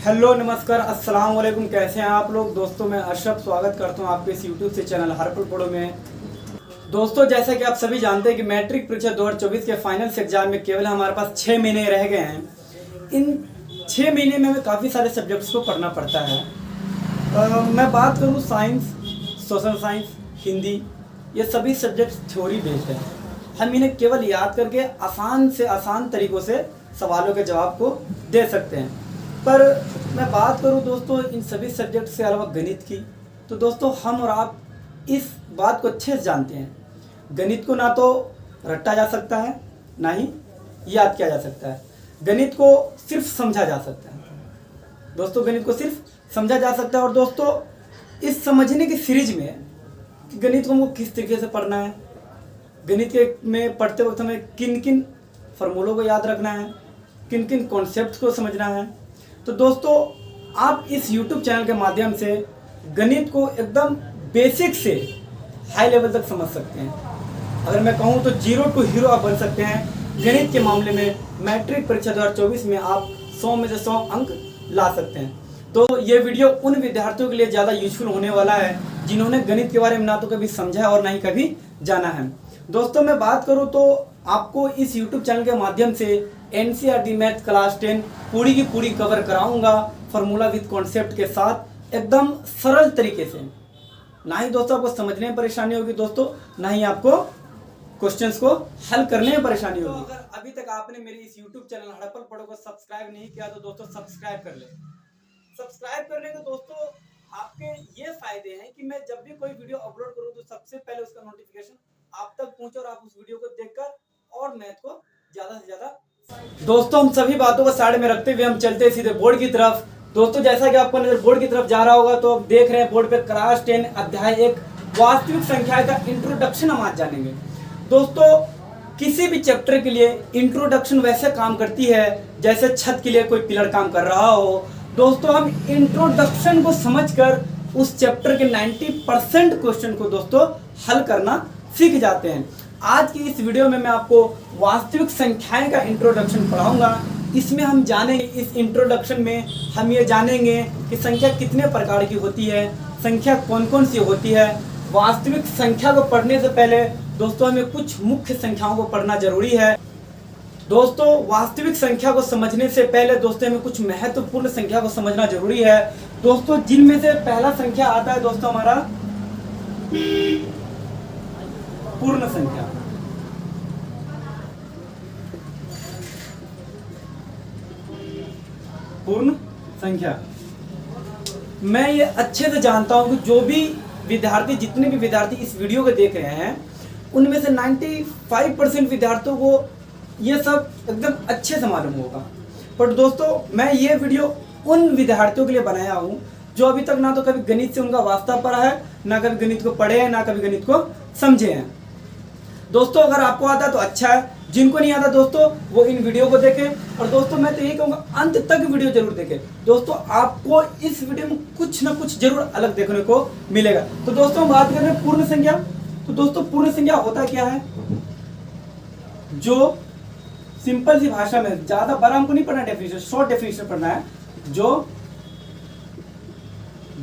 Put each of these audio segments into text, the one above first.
Hello नमस्कार अस्सलाम वालेकुम। कैसे हैं आप लोग दोस्तों? मैं अशरफ स्वागत करता हूं आपके इस यूट्यूब से चैनल हर पल पढ़ो में। दोस्तों जैसा कि आप सभी जानते हैं कि मैट्रिक परीक्षा 2024 के फाइनल एग्जाम में केवल हमारे पास 6 महीने रह गए हैं। इन 6 महीने में हमें काफ़ी सारे सब्जेक्ट्स को पढ़ना पड़ता है। मैं बात करूँ साइंस, सोशल साइंस, हिंदी, ये सभी सब्जेक्ट्स थ्योरी बेस्ड है। हम इन्हें केवल याद करके आसान से आसान तरीक़ों से सवालों के जवाब को दे सकते हैं। पर मैं बात करूं दोस्तों इन सभी सब्जेक्ट से अलावा गणित की, तो दोस्तों हम और आप इस बात को अच्छे से जानते हैं, गणित को ना तो रटा जा सकता है ना ही याद किया जा सकता है। गणित को सिर्फ समझा जा सकता है। दोस्तों गणित को सिर्फ समझा जा सकता है। और दोस्तों इस समझने की सीरीज में कि गणित को हमको किस तरीके से पढ़ना है, गणित के में पढ़ते वक्त हमें किन किन फार्मूलों को याद रखना है, किन किन कॉन्सेप्ट्स को समझना है, तो दोस्तों आप इस YouTube चैनल के माध्यम से गणित को एकदम बेसिक से हाई लेवल तक समझ सकते हैं। अगर मैं कहूँ तो 0 to हीरो आप बन सकते हैं गणित के मामले में। मैट्रिक परीक्षा 2024 में आप 100 में से 100 अंक ला सकते हैं। तो ये वीडियो उन विद्यार्थियों के लिए ज़्यादा यूजफुल होने वाला है जिन्होंने गणित के बारे में ना तो कभी समझा है और ना ही कभी जाना है। दोस्तों मैं बात करूँ तो आपको इस YouTube चैनल के माध्यम से NCERT मैथ क्लास 10 पूरी की पूरी कवर कराऊंगा फार्मूला विद कॉन्सेप्ट के साथ, एकदम सरल तरीके से। ना ही दोस्तों आपको समझने में परेशानी होगी दोस्तों, ना ही आपको क्वेश्चंस को हल करने में परेशानी होगी। तो अगर अभी तक आपने मेरे इस YouTube चैनल हड़पल पढ़ो को सब्सक्राइब नहीं किया तो दोस्तों सब्सक्राइब कर ले। सब्सक्राइब करने के दोस्तों आपके ये फायदे हैं कि मैं जब भी कोई वीडियो अपलोड करूँ तो सबसे पहले उसका नोटिफिकेशन आप तक पहुंचे और आप उस वीडियो को देखकर और मैथ को ज्यादा से ज्यादा। दोस्तों हम सभी बातों को साइड में रखते हुए हम चलते सीधे बोर्ड की तरफ। दोस्तों जैसा कि आपको नजर बोर्ड की तरफ जा रहा होगा तो आप देख रहे हैं बोर्ड पे क्लास 10 अध्याय 1 वास्तविक संख्या का इंट्रोडक्शन हम आज जानेंगे। दोस्तों किसी भी चैप्टर के लिए इंट्रोडक्शन वैसे काम करती है जैसे छत के लिए कोई पिलर काम कर रहा हो। दोस्तों हम इंट्रोडक्शन को समझकर उस चैप्टर के 90% क्वेश्चन को दोस्तों हल करना सीख जाते हैं। आज की इस वीडियो में मैं आपको वास्तविक संख्याएं का इंट्रोडक्शन पढ़ाऊंगा। इसमें हम जानेंगे, इस इंट्रोडक्शन में हम ये जानेंगे कि संख्या कितने प्रकार की होती है, संख्या कौन कौन सी होती है। वास्तविक संख्या को पढ़ने से पहले दोस्तों हमें कुछ मुख्य संख्याओं को पढ़ना जरूरी है। दोस्तों वास्तविक संख्या को समझने से पहले दोस्तों हमें कुछ महत्वपूर्ण संख्या को समझना जरूरी है दोस्तों, जिनमें से पहला संख्या आता है दोस्तों हमारा पूर्ण संख्या। पूर्ण संख्या मैं ये अच्छे से जानता हूं कि जो भी विद्यार्थी, जितने भी विद्यार्थी इस वीडियो को देख रहे हैं उनमें से 95% विद्यार्थियों को ये सब एकदम अच्छे से मालूम होगा। पर दोस्तों मैं ये वीडियो उन विद्यार्थियों के लिए बनाया हूँ जो अभी तक ना तो कभी गणित से उनका वास्ता पड़ा है, ना कभी गणित को पढ़े हैं, ना कभी गणित को समझे हैं। दोस्तों अगर आपको आता है तो अच्छा है, जिनको नहीं आता दोस्तों वो इन वीडियो को देखें। और दोस्तों मैं तो यही कहूँगा अंत तक वीडियो जरूर देखें। दोस्तों आपको इस वीडियो में कुछ ना कुछ जरूर अलग देखने को मिलेगा। तो दोस्तों हम बात कर रहे हैं पूर्ण संख्या। तो दोस्तों पूर्ण संख्या होता क्या है? जो सिंपल सी भाषा में, ज्यादा बड़ा हमको नहीं पढ़ना डेफिनेशन, शॉर्ट डेफिनेशन पढ़ना है, जो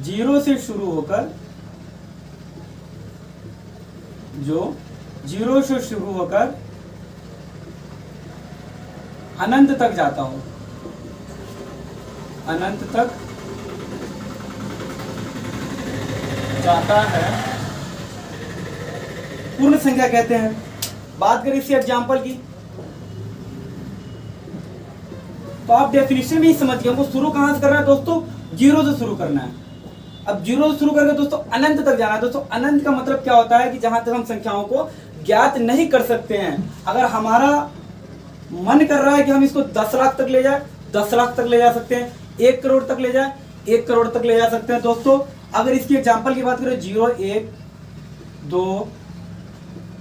0 से शुरू होकर अनंत तक जाता हो, अनंत तक जाता है, पूर्ण संख्या कहते हैं। बात करें इसी एग्जाम्पल की तो आप डेफिनेशन में ही समझ गए, हमको शुरू कहां से करना है दोस्तों? 0 से शुरू करना है। अब 0 से शुरू करके दोस्तों अनंत तक जाना है। दोस्तों अनंत का मतलब क्या होता है कि जहां तक हम संख्याओं को ज्ञात नहीं कर सकते हैं। अगर हमारा मन कर रहा है कि हम इसको 10 लाख तक ले जाए, 10 लाख तक ले जा सकते हैं। 1 करोड़ तक ले जाए, 1 करोड़ तक ले जा सकते हैं। दोस्तों अगर इसकी एग्जाम्पल की बात करें 0, 1, 2,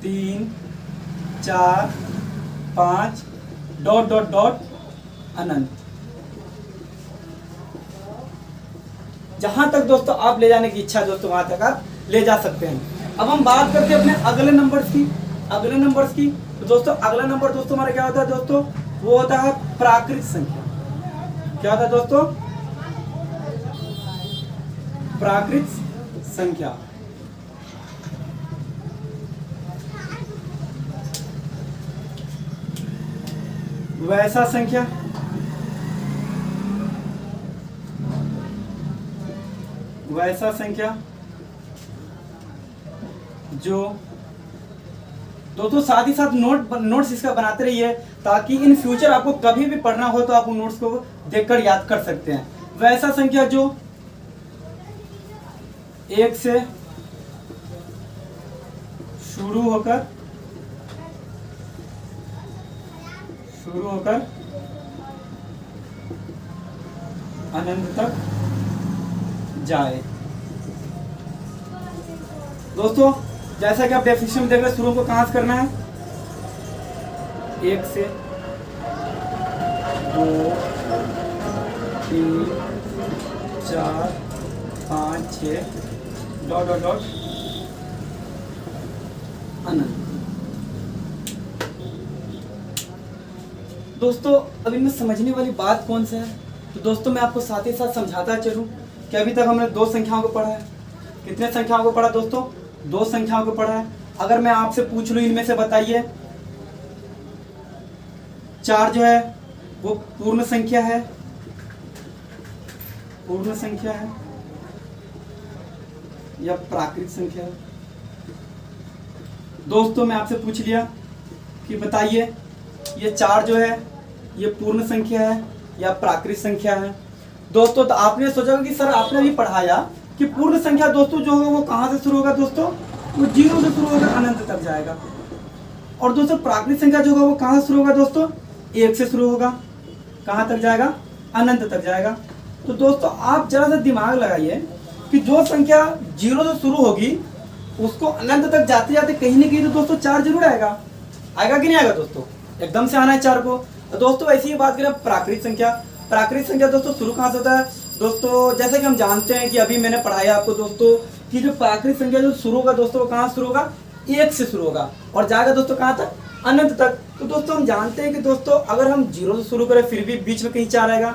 3, 4, 5 डॉट डॉट डॉट अनंत, जहां तक दोस्तों आप ले जाने की इच्छा है दोस्तों वहां तक आप ले जा सकते हैं। अब हम बात करते हैं अपने अगले नंबर्स की। तो दोस्तों अगला नंबर दोस्तों हमारा क्या होता है दोस्तों? वो होता है प्राकृत संख्या। क्या होता है दोस्तों? प्राकृत संख्या। वैसा संख्या, वैसा संख्या जो दोस्तों साथ ही साथ नोट्स इसका बनाते रहिए ताकि इन फ्यूचर आपको कभी भी पढ़ना हो तो आप उन नोट्स को देखकर याद कर सकते हैं। वैसा संख्या जो 1 से शुरू होकर अनंत तक जाए। दोस्तों जैसा कि आप डेफिनेशन में देख रहे हैं, शुरू को कहां से करना है, 1 से 2 3 4 5 6 डॉट डॉट डॉट अनंत। दोस्तों अब इनमें समझने वाली बात कौन सा है, तो दोस्तों मैं आपको साथ ही साथ समझाता चलूं कि अभी तक हमने 2 संख्याओं को पढ़ा है। कितने संख्याओं को पढ़ा दोस्तों? 2 संख्याओं को पढ़ा है। अगर मैं आपसे पूछ लूं इनमें से बताइए 4 जो है वो पूर्ण संख्या है, पूर्ण संख्या है या प्राकृत संख्या है? दोस्तों मैं आपसे पूछ लिया कि बताइए ये 4 जो है ये पूर्ण संख्या है या प्राकृत संख्या है। दोस्तों तो आपने सोचा कि सर आपने भी पढ़ाया कि पूर्ण संख्या दोस्तों जो होगा वो कहां से शुरू होगा दोस्तों, वो 0 से शुरू होकर अनंत तक जाएगा। और दोस्तों प्राकृत संख्या जो होगा वो कहां से शुरू होगा दोस्तों, 1 से शुरू होगा, कहां तक जाएगा, अनंत तक जाएगा। तो दोस्तों आप जरा सा दिमाग लगाइए कि जो संख्या 0 से शुरू होगी उसको अनंत तक जाते जाते कहीं ना कहीं तो दोस्तों 4 जरूर आएगा। आएगा कि नहीं आएगा दोस्तों? एकदम से आना है 4 को। तो दोस्तों ऐसी ही बात करें प्राकृत संख्या। प्राकृत संख्या दोस्तों शुरू कहां से होता है दोस्तों? जैसे कि हम जानते हैं कि अभी मैंने पढ़ाया आपको दोस्तों कि जो प्राकृत संख्या जो शुरू होगा दोस्तों वो कहां शुरू होगा, 1 से शुरू होगा और जाएगा दोस्तों कहां तक, अनंत तक। तो दोस्तों हम जानते हैं कि दोस्तों अगर हम 0 से शुरू करें फिर भी बीच में कहीं 4 आएगा,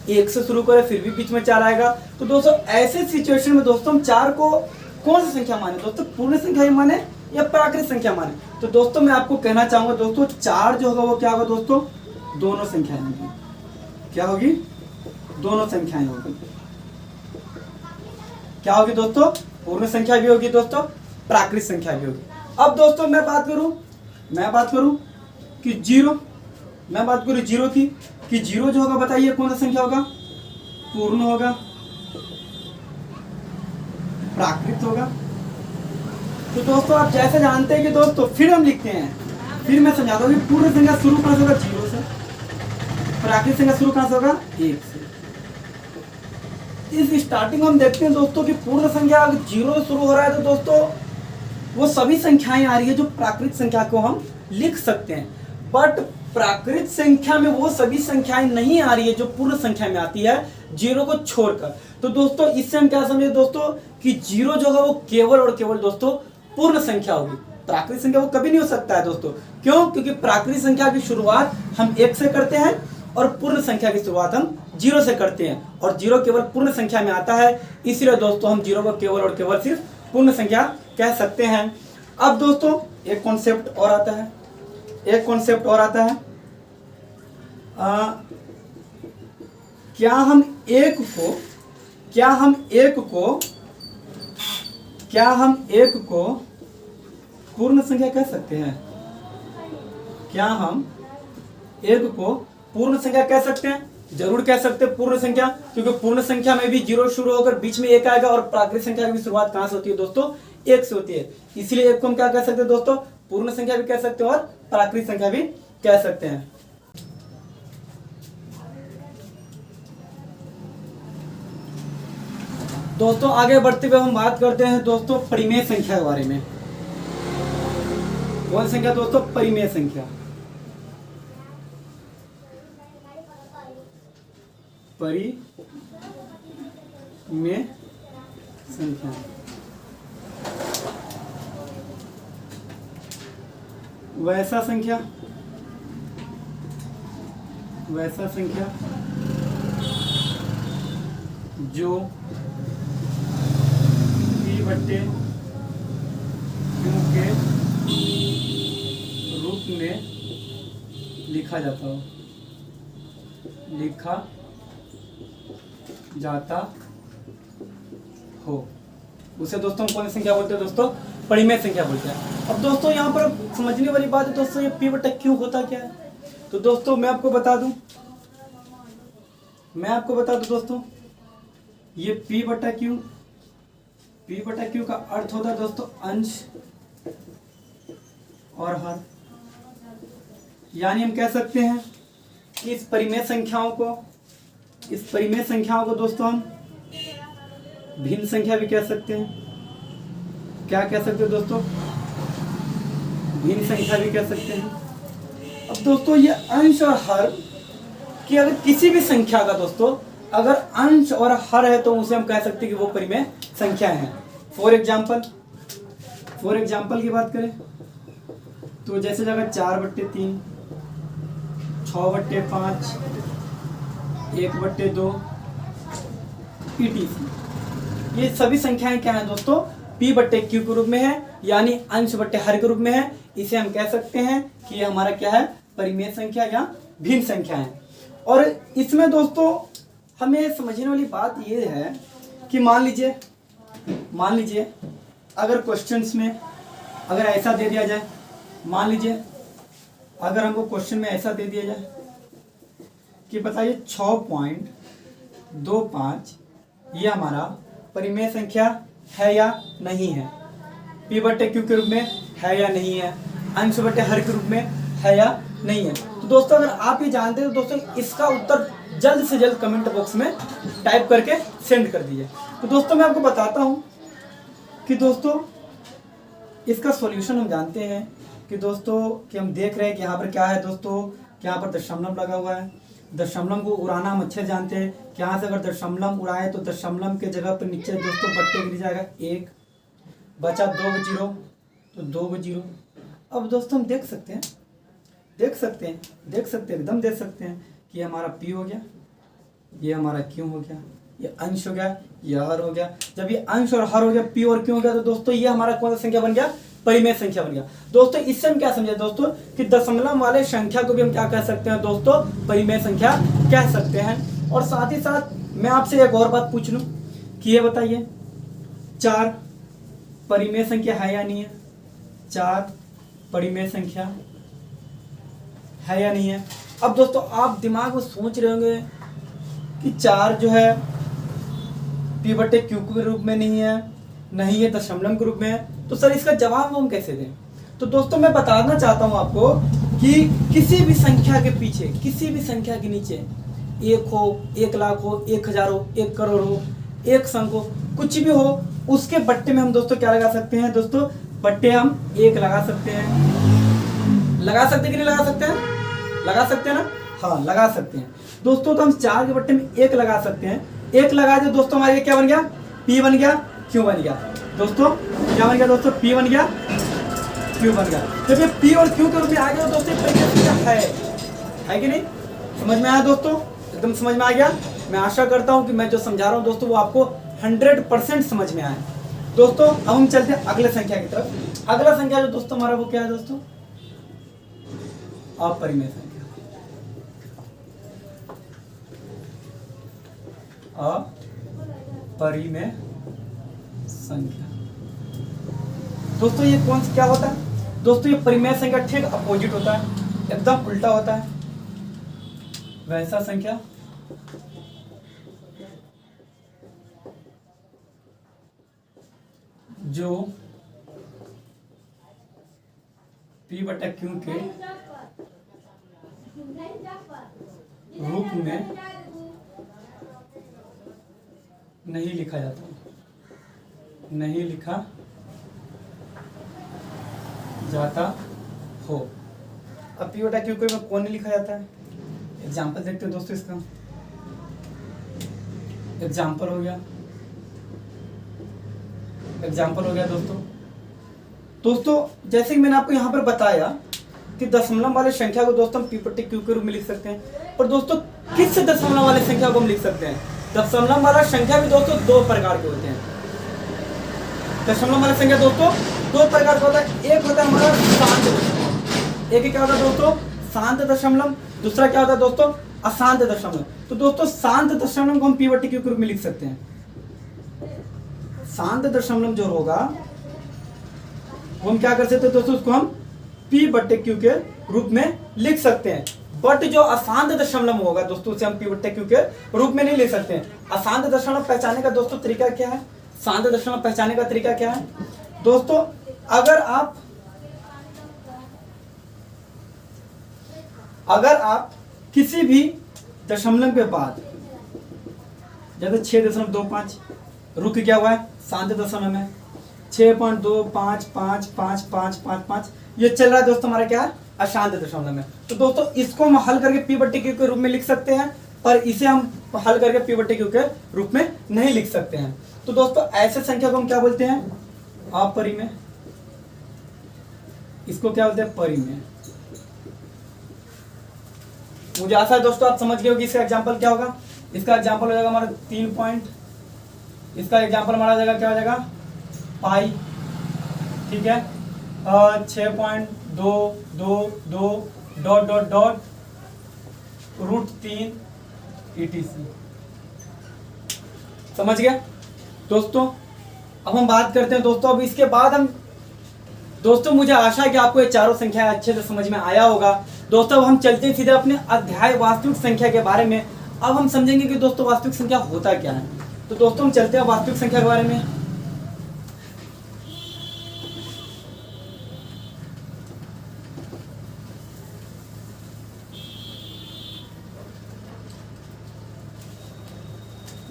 1 से शुरू करें फिर भी बीच में 4 आएगा। तो दोस्तों ऐसे सिचुएशन में दोस्तों हम 4 को कौन सी संख्या माने दोस्तों, पूर्ण संख्या ही माने या प्राकृत संख्या माने? तो दोस्तों मैं आपको कहना चाहूंगा दोस्तों 4 जो होगा वो क्या होगा दोस्तों, दोनों संख्याएं होगी। क्या होगी? दोनों संख्याएं होगी। क्या होगी दोस्तों? पूर्ण संख्या भी होगी दोस्तों, प्राकृत संख्या भी होगी। अब दोस्तों मैं बात करूं कि 0, मैं बात करूं 0 की कि 0 जो होगा बताइए कौन सा संख्या होगा, पूर्ण होगा, प्राकृत होगा। तो दोस्तों आप जैसे जानते हैं कि दोस्तों फिर हम लिखते हैं, फिर मैं समझाता हूँ कि पूर्ण संख्या शुरू कहां से होगा, 0 से, प्राकृत संख्या शुरू कहां से होगा, 1 से। इस स्टार्टिंग में हम देखते हैं दोस्तों कि पूर्ण संख्या अगर 0 से शुरू हो रहा है तो दोस्तों वो सभी संख्याएं आ रही है जो प्राकृत संख्या को हम लिख सकते हैं, बट प्राकृत संख्या में वो सभी संख्याएं नहीं आ रही है जो पूर्ण संख्या में आती है 0 को छोड़कर। तो दोस्तों इससे हम क्या समझे दोस्तों कि 0 जो है वो केवल और केवल दोस्तों पूर्ण संख्या होगी, प्राकृत संख्या वो कभी नहीं हो सकता है दोस्तों। क्यों? क्योंकि प्राकृत संख्या की शुरुआत हम 1 से करते हैं और पूर्ण संख्या की शुरुआत हम 0 से करते हैं, और 0 केवल पूर्ण संख्या में आता है, इसलिए दोस्तों हम 0 को केवल और केवल सिर्फ पूर्ण संख्या कह सकते हैं। अब दोस्तों एक कॉन्सेप्ट और आता है, क्या हम एक को पूर्ण संख्या कह सकते हैं? क्या हम एक को पूर्ण संख्या कह सकते हैं? जरूर कह सकते हैं पूर्ण संख्या, क्योंकि पूर्ण संख्या में भी 0 शुरू होकर बीच में 1 आएगा और प्राकृत संख्या की शुरुआत कहां से होती है दोस्तों, 1 से होती है। इसलिए एक को हम क्या कह सकते हैं दोस्तों, पूर्ण संख्या भी कह सकते हैं और प्राकृत संख्या भी कह सकते हैं। दोस्तों आगे बढ़ते हुए हम बात करते हैं दोस्तों परिमेय संख्या के बारे में। कौन संख्या दोस्तों? परिमेय संख्या। परिमेय संख्या वैसा संख्या जो बट्टे क्यू के रूप में लिखा जाता हो उसे दोस्तों कौन सी संख्या बोलते हैं दोस्तों? परिमेय संख्या बोलते हैं। अब दोस्तों यहाँ पर समझने वाली बात है दोस्तों, ये पी बटा क्यू होता क्या है? तो दोस्तों मैं आपको बता दूं दोस्तों, ये पी बटा क्यू का अर्थ होता है दोस्तों अंश और हर। यानी हम कह सकते हैं कि इस परिमेय संख्याओं को दोस्तों हम भिन्न संख्या भी कह सकते हैं। क्या कह सकते हैं दोस्तों? भिन्न संख्या भी कह सकते हैं। अब दोस्तों ये अंश और हर कि अगर किसी भी संख्या का दोस्तों अगर अंश और हर है तो उसे हम कह सकते हैं कि वो परिमेय संख्या है। फॉर एग्जाम्पल की बात करें तो जैसे जगह 4/3, 6/5, 1/2 etc। ये सभी संख्याएं क्या है दोस्तों? p बट्टे क्यू के रूप में है, यानी अंश बट्टे हर के रूप में है। इसे हम कह सकते हैं कि ये हमारा क्या है? परिमेय संख्या या भिन्न संख्या है। और इसमें दोस्तों हमें समझने वाली बात ये है कि मान लीजिए अगर क्वेश्चंस में अगर ऐसा दे दिया जाए, मान लीजिए अगर हमको क्वेश्चन में ऐसा दे दिया जाए कि बताइए 6.25 ये हमारा परिमेय संख्या है या नहीं है? पी बट्टे क्यू के रूप में है या नहीं है? अंश बट्टे हर के रूप में है या नहीं है? तो दोस्तों अगर आप ये जानते हैं तो दोस्तों इसका उत्तर जल्द से जल्द कमेंट बॉक्स में टाइप करके सेंड कर दीजिए। तो दोस्तों मैं आपको बताता हूँ कि दोस्तों इसका सॉल्यूशन हम जानते हैं कि दोस्तों कि हम देख रहे हैं कि यहाँ पर क्या है दोस्तों, कि यहाँ पर दशमलव लगा हुआ है। दशमलव को उड़ाना हम अच्छे जानते हैं कि यहाँ से अगर दशमलव उड़ाए तो दशमलव के जगह पर नीचे दोस्तों बट्टे गिर जाएगा 1, बचा 2 0 तो 2 0। अब दोस्तों हम देख सकते हैं एकदम देख सकते हैं कि ये हमारा पी हो गया, ये हमारा क्यू हो गया, ये अंश हो गया, ये हर हो गया। जब ये अंश और हर हो गया, पी और क्यू हो गया, तो दोस्तों ये हमारा कौन सा संख्या बन गया? परिमेय संख्या बन गया। दोस्तों इससे हम क्या समझे दोस्तों कि दशमलव वाले संख्या को भी हम क्या कह सकते हैं दोस्तों? परिमेय संख्या कह सकते हैं। और साथ ही साथ मैं आपसे एक और बात पूछ लूं कि ये बताइए 4 परिमेय संख्या है या नहीं है? 4 परिमेय संख्या है या नहीं है? अब दोस्तों आप दिमाग में सोच रहे होंगे कि 4 जो है पी बट्टे क्यू के रूप में नहीं है दशमलव के रूप में है, तो सर इसका जवाब हम कैसे दें? तो दोस्तों मैं बताना चाहता हूं आपको कि किसी भी संख्या के पीछे, किसी भी संख्या के नीचे 1 हो, 1 लाख हो, 1000 हो, 1 करोड़ हो, 1 संख हो, कुछ भी हो, उसके बट्टे में हम दोस्तों क्या लगा सकते हैं दोस्तों? बट्टे हम 1 लगा सकते हैं। लगा सकते कि नहीं लगा सकते हैं? लगा सकते हैं ना? हाँ लगा सकते हैं दोस्तों। तो हम 4 के बट्टे में 1 लगा सकते हैं। 1 लगा दे दोस्तों, हमारे क्या बन गया? P बन गया, Q बन गया दोस्तों। क्या बन गया दोस्तों? P बन गया, Q बन गया। जब ये P और Q के रूप में आ गया दोस्तों परिमेय संख्या है कि नहीं? समझ में आया दोस्तों? एकदम समझ में आ गया। मैं आशा करता हूं कि मैं जो समझा रहा हूं दोस्तों वो आपको 100% समझ में आया दोस्तों। अब हम चलते हैं अगले संख्या की तरफ। अगला संख्या जो दोस्तों हमारा वो क्या है दोस्तों? अपरिमेय संख्या। अपरिमेय संख्या दोस्तों ये कौन सा क्या होता है दोस्तों? ये परिमेय संख्या ठीक अपोजिट होता है, एकदम उल्टा होता है। वैसा संख्या जो P बटा Q के रूप में नहीं लिखा जाता, नहीं लिखा जाता हो। अब P बटा Q को कौन नहीं लिखा जाता है? एग्जाम्पल देखते हैं दोस्तों। इसका एग्जाम्पल हो गया दोस्तों जैसे कि मैंने आपको यहाँ पर बताया कि दशमलव वाले संख्या को दोस्तों हम P बटे Q के रूप में लिख सकते हैं। पर दोस्तों किस दशमलव वाले संख्या को हम लिख सकते हैं? दशमलव वाला संख्या भी दोस्तों 2 प्रकार के होते हैं। दशमलव वाली संख्या दोस्तों दो प्रकार का होता है। एक होता है हमारा शांत दशमलव, एक क्या होता है दोस्तों शांत दशमलव, दूसरा क्या होता है दोस्तों अशांत दशमलव। तो दोस्तों शांत दशमलव को हम p बटे q के रूप में लिख सकते हैं। शांत दशमलव जो होगा वो हम क्या कर सकते हैं दोस्तों, उसको हम p बटे q के रूप में लिख सकते हैं। बट जो अशांत दशमलव होगा दोस्तों उसे हम p बटे q के रूप में नहीं लिख सकते हैं। अशांत दशमलव पहचानने का दोस्तों तरीका क्या है, शांत दशमलव पहचानने का तरीका क्या है दोस्तों, अगर आप किसी भी दशमलव के बाद जैसे 6.25 रुक क्या हुआ है शांत दशमलव में 6.25555555 ये चल रहा है दोस्तों हमारा क्या है अशांत दशमलव में। तो दोस्तों इसको हम हल करके p बटे q के रूप में लिख सकते हैं, पर इसे हम हल करके p बटे q के रूप में नहीं लिख सकते हैं। तो दोस्तों ऐसे संख्या को हम क्या बोलते हैं अपरिमेय, इसको क्या बोलते हैं परिमेय। मुझे आशा है दोस्तों आप समझ गए हो कि इसका एग्जांपल क्या होगा। इसका एग्जांपल हो जाएगा हमारा 3 पॉइंट, इसका एग्जांपल हमारा जाएगा क्या हो जाएगा पाई, ठीक है 6.222 डॉट डॉट डॉट √3 etc। समझ गए दोस्तों। अब हम बात करते हैं दोस्तों, अब इसके बाद हम दोस्तों मुझे आशा है कि आपको ये चारों संख्या अच्छे से समझ में आया होगा। दोस्तों अब हम चलते हैं सीधे अपने अध्याय वास्तविक संख्या के बारे में। अब हम समझेंगे कि दोस्तों वास्तविक संख्या होता क्या है। तो दोस्तों हम चलते हैं वास्तविक संख्या के बारे में।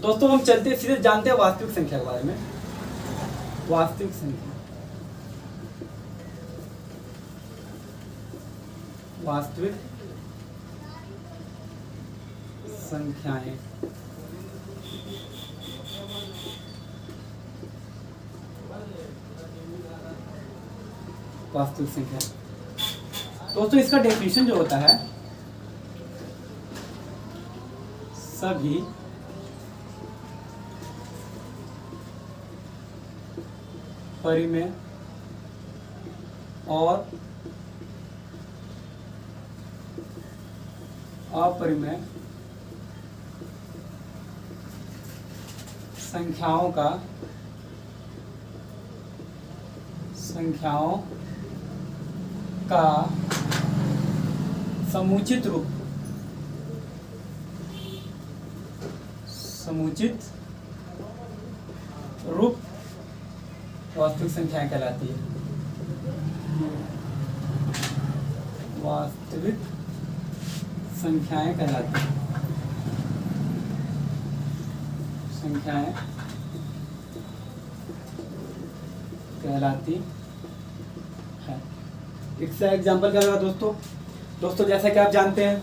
दोस्तों हम चलते सीधे जानते हैं वास्तविक संख्या के बारे में। वास्तविक संख्या, वास्तविक संख्याएं वास्तविक संख्या दोस्तों इसका डेफिनेशन जो होता है सभी परिमेय और अपरिमेय संख्याओं का समुचित रूप वास्तविक संख्याएं कहलाती है। वास्तविक संख्याएं कहलाती है। संख्याएं कहलाती है। इसका एग्जाम्पल क्या होगा दोस्तों जैसा कि आप जानते हैं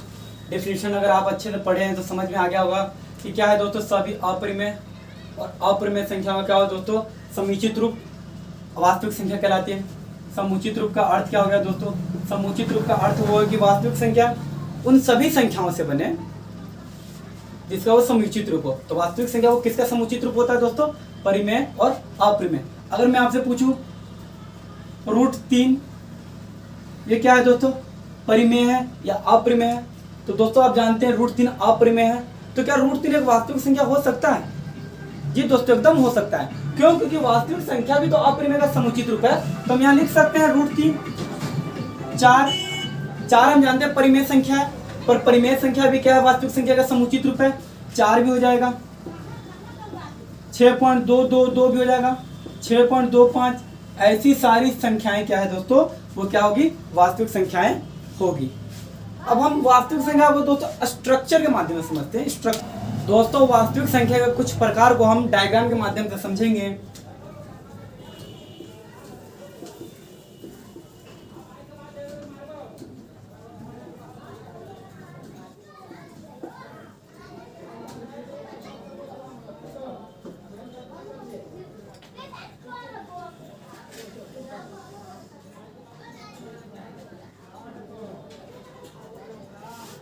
डेफिनेशन अगर आप अच्छे से पढ़े हैं तो समझ में आ गया होगा कि क्या है दोस्तों सभी अपरिमेय और अपरिमेय संख्याओं का क्या होगा दोस्तों समुचित रूप वास्तविक संख्या कहलाती है। समुचित रूप का अर्थ क्या हो गया दोस्तों, समुचित रूप का अर्थ वो है कि वास्तविक संख्या उन सभी संख्याओं से बने जिसका वो समुचित रूप हो। तो वास्तविक संख्या वो किसका समुचित रूप होता है दोस्तों, परिमेय और अपरिमेय। अगर मैं आपसे पूछूं √3 ये क्या है दोस्तों, परिमेय है या अपरिमेय है? तो दोस्तों आप जानते हैं √3 अपरिमेय है। तो क्या √3 एक वास्तविक संख्या हो सकता है? जी दोस्तों एकदम हो सकता है। क्यों? क्योंकि वास्तविक संख्या भी तो अपरिमेय का समुचित रूप है। तो हम यहाँ लिख सकते हैं √3 4 हम जानते हैं परिमेय संख्या है, पर परिमेय संख्या भी क्या है वास्तविक संख्या का समुचित रूप है, 4 भी हो जाएगा, 6.222 भी हो जाएगा, 6.25 ऐसी सारी संख्याएं क्या है दोस्तों वो क्या होगी वास्तविक संख्याएं होगी। अब हम वास्तविक संख्या को दोस्तों स्ट्रक्चर के माध्यम से समझते हैं। दोस्तों वास्तविक संख्या के कुछ प्रकार को हम डायग्राम के माध्यम से समझेंगे।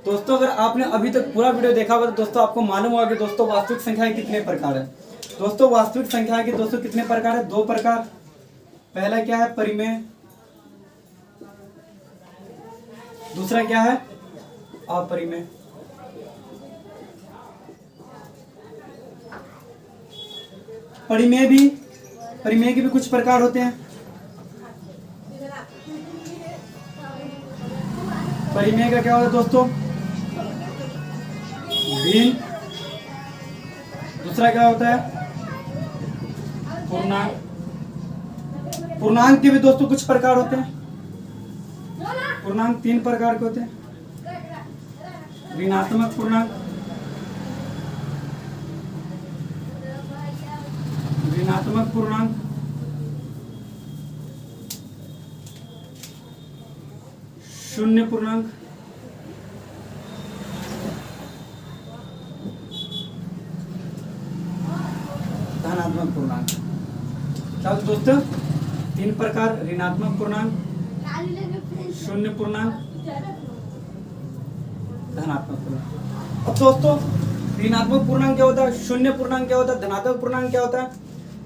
दोस्तों अगर आपने अभी तक पूरा वीडियो देखा होगा तो दोस्तों आपको मालूम होगा कि दोस्तों वास्तविक संख्याएं कितने प्रकार है। दोस्तों वास्तविक संख्या के दोस्तों कितने प्रकार है, 2 प्रकार। पहला क्या है? परिमेय। दूसरा क्या है? अपरिमेय। परिमेय के भी कुछ प्रकार होते हैं। परिमेय का क्या होता है दोस्तों? भिन्न। दूसरा क्या होता है? पूर्णांक। पूर्णांक के भी दोस्तों कुछ प्रकार होते हैं। पूर्णांक 3 प्रकार के होते हैं। ऋणात्मक पूर्णांक, ऋणात्मक पूर्णांक, शून्य पूर्णांक, धनात्मक पूर्णांक। क्या होते दोस्तों? 3 प्रकार, ऋणात्मक पूर्णांक, शून्य पूर्णांक, धनात्मक पूर्णांक। अब दोस्तों ऋणात्मक पूर्णांक क्या होता है, शून्य पूर्णांक क्या होता है, धनात्मक पूर्णांक क्या होता है?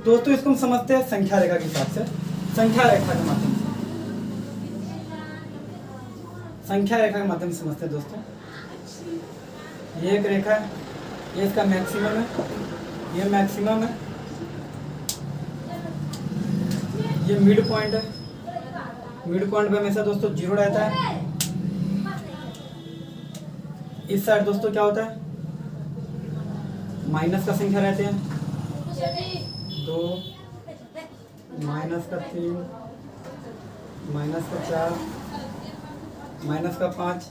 दोस्तों इसको हम समझते हैं संख्या रेखा के हिसाब से, संख्या रेखा के माध्यम से, संख्या रेखा के माध्यम से समझते हैं दोस्तों। ये एक रेखा है, ये इसका मैक्सिमम है, ये मैक्सिमम है, ये मिड पॉइंट है। मिड पॉइंट पे हमेशा दोस्तों 0 रहता है। इस साइड दोस्तों क्या होता है? माइनस का संख्या रहते हैं, 2, माइनस का 3, माइनस का 4, माइनस का 5।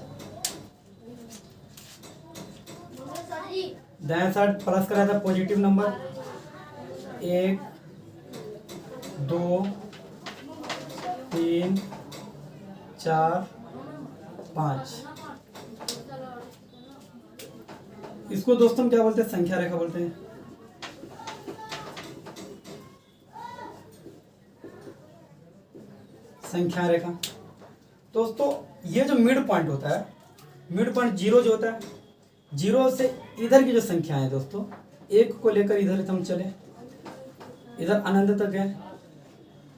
दाएं साइड प्लस का रहता है पॉजिटिव नंबर, 1, 2, 3, 4, 5। इसको दोस्तों हम क्या बोलते हैं? संख्या रेखा बोलते हैं। संख्या रेखा दोस्तों, ये जो मिड पॉइंट होता है, मिड पॉइंट 0 जो होता है, 0 से इधर की जो संख्या है दोस्तों, 1 को लेकर इधर हम चले, इधर अनंत तक है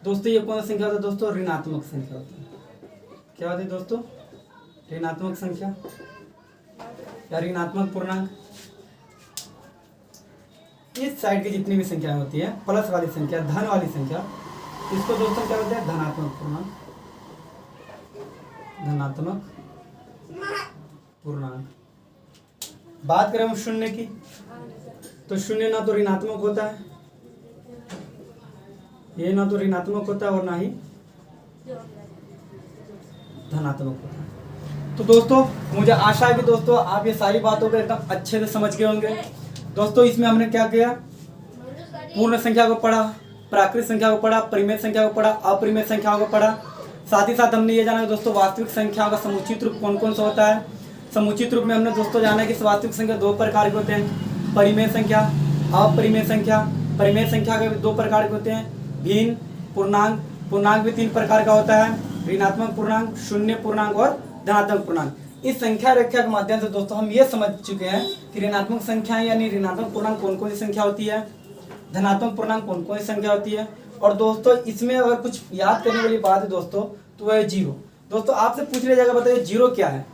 दोस्तों। ये कौन सा संख्या होता है दोस्तों? ऋणात्मक संख्या होती है। क्या होती है दोस्तों? ऋणात्मक संख्या या ऋणात्मक पूर्णांक। इस साइड की जितनी भी संख्याएं होती है, प्लस वाली संख्या, धन वाली संख्या, इसको दोस्तों क्या बोलते हैं? धनात्मक पूर्णांक, धनात्मक पूर्णांक। बात करें हम शून्य की, तो शून्य ना तो ऋणात्मक होता है, ये ना तो ऋणात्मक होता है और ना ही धनात्मक होता है। तो दोस्तों मुझे आशा है कि दोस्तों आप ये सारी बातों को एकदम अच्छे से समझ गए होंगे। दोस्तों इसमें हमने क्या किया? पूर्ण संख्या को पढ़ा, प्राकृत संख्या को पढ़ा, परिमेय संख्या को पढ़ा, अपरिमेय संख्याओं को पढ़ा। साथ ही साथ हमने ये जाना कि दोस्तों वास्तविक संख्याओं का समुचित रूप कौन कौन सा होता है। समुचित रूप में हमने दोस्तों जाना कि वास्तविक संख्या 2 प्रकार के होते हैं, परिमेय संख्या, अपरिमेय संख्या। परिमेय संख्या के 2 प्रकार के होते हैं, भिन्न, पूर्णांक। पूर्णांक भी 3 प्रकार का होता है, ऋणात्मक पूर्णांक, शून्य पूर्णांक और धनात्मक पूर्णांक। इस संख्या रेखा के माध्यम से दोस्तों हम ये समझ चुके हैं कि ऋणात्मक संख्याएं यानी ऋणात्मक पूर्णांक कौन कौन सी संख्या होती है, धनात्मक पूर्णांक कौन कौन सी संख्या होती है। और दोस्तों इसमें अगर कुछ याद करने वाली बात है दोस्तों, तो वह है 0। दोस्तों आपसे पूछ लिया जाएगा, बताइए 0 क्या है?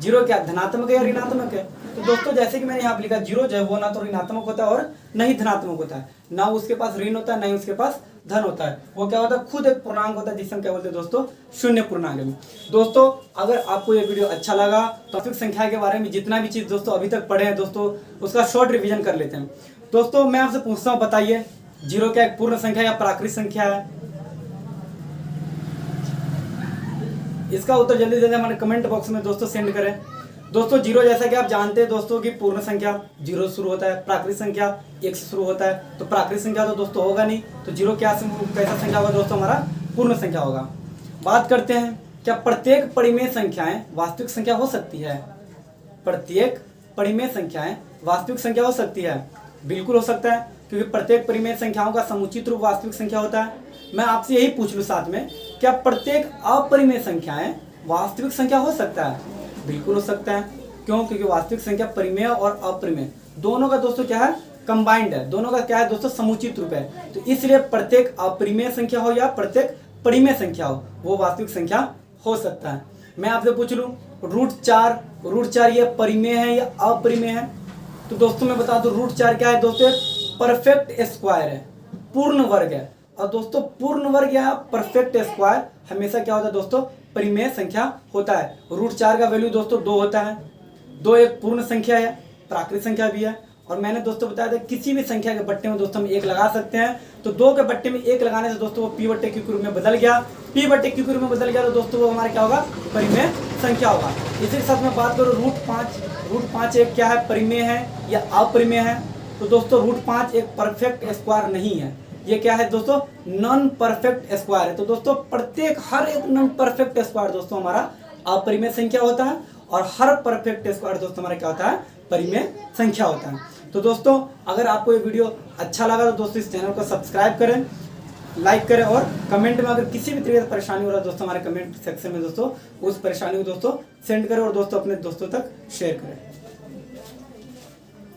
0 क्या धनात्मक है या ऋणात्मक है? तो दोस्तों जैसे कि मैंने यहाँ पे लिखा, 0 जो है वो ना तो ऋणात्मक होता है और न ही धनात्मक होता है, ना उसके पास ऋण होता है, ना ही उसके पास धन होता है। वो क्या होता है? खुद एक पूर्णांक होता है, जिसे हम क्या बोलते हैं दोस्तों? शून्य पूर्णांक में। दोस्तों अगर आपको ये वीडियो अच्छा लगा तो वास्तविक संख्या के बारे में जितना भी चीज दोस्तों अभी तक पढ़े हैं दोस्तों, उसका शॉर्ट रिवीजन कर लेते हैं। दोस्तों मैं आपसे पूछता हूँ, बताइए 0 क्या एक पूर्ण संख्या या प्राकृत संख्या है? इसका उत्तर जल्दी जल्दी हमारे कमेंट बॉक्स में दोस्तों सेंड करें। दोस्तों 0 जैसा कि आप जानते हैं दोस्तों कि पूर्ण संख्या 0 शुरू होता है, प्राकृत संख्या 1 से शुरू होता है, तो प्राकृत संख्या तो दोस्तों होगा नहीं, तो 0 कैसा संख्या होगा दोस्तों? हमारा पूर्ण संख्या होगा। बात करते हैं, क्या प्रत्येक परिमेय संख्याएं वास्तविक संख्या हो सकती है? प्रत्येक परिमेय संख्याएं वास्तविक संख्या हो सकती है? बिल्कुल हो सकता है, क्योंकि प्रत्येक परिमेय संख्याओं का समुचित रूप वास्तविक संख्या होता है। मैं आपसे यही पूछ लूं साथ में, क्या प्रत्येक अपरिमेय संख्याएं वास्तविक संख्या हो सकता है? बिल्कुल हो सकता है। क्यों? क्योंकि वास्तविक संख्या परिमेय और अपरिमेय दोनों का दोस्तों क्या है? कंबाइंड है, दोनों का क्या है दोस्तों समुचित रूप है। तो इसलिए प्रत्येक अपरिमेय संख्या हो या प्रत्येक परिमेय संख्या हो वो वास्तविक संख्या हो सकता है। मैं आपसे पूछ लूं √4 ये परिमेय है या अपरिमेय है? तो दोस्तों मैं बता दूं √4 क्या है दोस्तों, परफेक्ट स्क्वायर है, पूर्ण वर्ग है। और दोस्तों पूर्ण वर्ग या परफेक्ट स्क्वायर हमेशा क्या होता है दोस्तों, परिमेय संख्या होता है। √4 का वैल्यू दोस्तों 2 होता है। 2 एक पूर्ण संख्या है, प्राकृत संख्या भी है। और मैंने दोस्तों बताया था किसी भी संख्या के बट्टे में दोस्तों हम 1 लगा सकते हैं। तो 2 के बट्टे में 1 लगाने से दोस्तों वो p/q के रूप में बदल गया। p/q के रूप में बदल गया तो दोस्तों वो हमारा क्या होगा, परिमेय संख्या होगा। इसी के साथ मैं बात करूँ √5 एक क्या है, परिमेय है या अपरिमेय है? तो दोस्तों √5 एक परफेक्ट स्क्वायर नहीं है, ये क्या है दोस्तों, नॉन परफेक्ट स्क्वायर है। तो दोस्तों प्रत्येक हर एक नॉन परफेक्ट स्क्वायर दोस्तों हमारा अपरिमेय संख्या होता है और हर परफेक्ट स्क्वायर दोस्तों हमारा क्या होता है, परिमेय संख्या होता है। तो दोस्तों अगर आपको ये वीडियो अच्छा लगा तो दोस्तों इस चैनल को सब्सक्राइब करें, लाइक करें और कमेंट में अगर किसी भी तरीके से परेशानी हो रहा है दोस्तों हमारे कमेंट सेक्शन में दोस्तों उस परेशानी को दोस्तों सेंड करें और दोस्तों अपने दोस्तों तक शेयर करें।